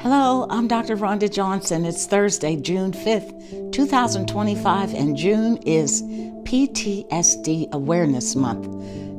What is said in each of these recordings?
Hello, I'm Dr. Rhonda Johnson. It's Thursday, June 5th, 2025, and June is PTSD Awareness Month.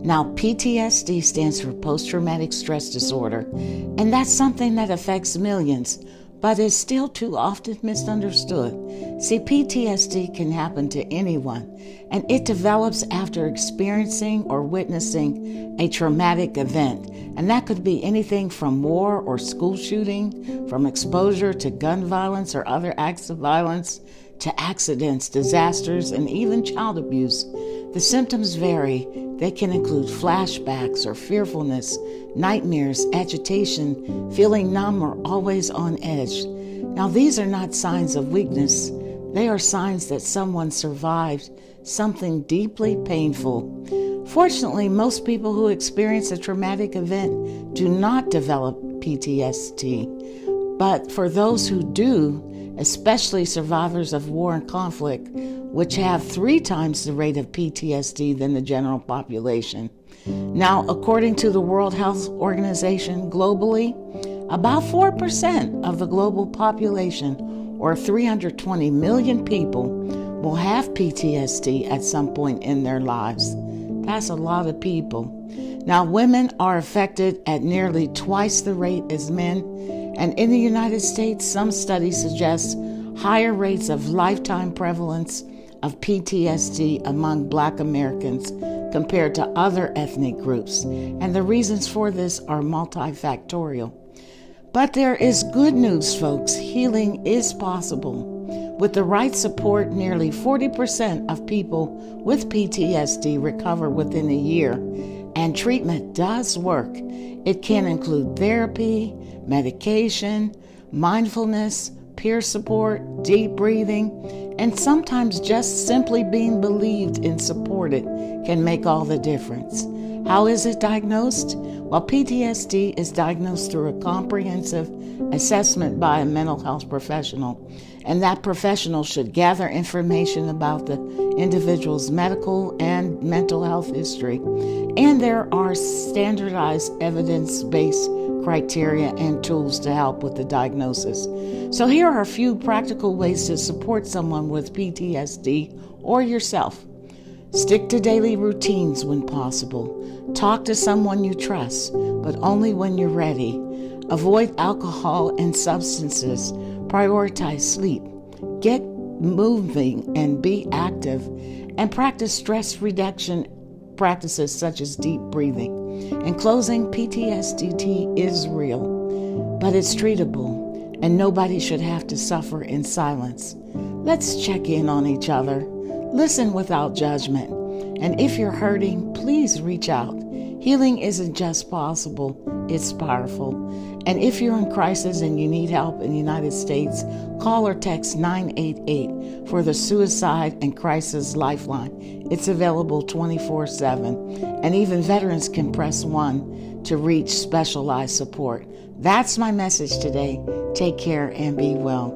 Now, PTSD stands for Post-Traumatic Stress Disorder, and that's something that affects millions, but is still too often misunderstood. See, PTSD can happen to anyone, and it develops after experiencing or witnessing a traumatic event. And that could be anything from war or school shooting, from exposure to gun violence or other acts of violence, to accidents, disasters, and even child abuse. The symptoms vary. They can include flashbacks or fearfulness, nightmares, agitation, feeling numb or always on edge. Now, these are not signs of weakness. They are signs that someone survived something deeply painful. Fortunately, most people who experience a traumatic event do not develop PTSD. But for those who do, especially survivors of war and conflict, which have 3 times the rate of PTSD than the general population. Now, according to the World Health Organization, globally, about 4% of the global population, or 320 million people, will have PTSD at some point in their lives. That's a lot of people. Now, women are affected at nearly twice the rate as men, and in the United States, some studies suggest higher rates of lifetime prevalence of PTSD among Black Americans compared to other ethnic groups, and the reasons for this are multifactorial. But there is good news, folks. Healing is possible. With the right support, nearly 40% of people with PTSD recover within a year, and treatment does work. It can include therapy, medication, mindfulness, peer support, deep breathing, and sometimes just simply being believed and supported can make all the difference. How is it diagnosed? Well, PTSD is diagnosed through a comprehensive assessment by a mental health professional, and that professional should gather information about the individual's medical and mental health history. And there are standardized evidence-based criteria and tools to help with the diagnosis. So here are a few practical ways to support someone with PTSD or yourself. Stick to daily routines when possible. Talk to someone you trust, but only when you're ready. Avoid alcohol and substances. Prioritize sleep. Get moving and be active. And practice stress reduction practices such as deep breathing. In closing, PTSD is real, but it's treatable, and nobody should have to suffer in silence. Let's check in on each other. Listen without judgment. And if you're hurting, please reach out. Healing isn't just possible, it's powerful. And if you're in crisis and you need help in the United States, call or text 988 for the Suicide and Crisis Lifeline. It's available 24/7. And even veterans can press 1 to reach specialized support. That's my message today. Take care and be well.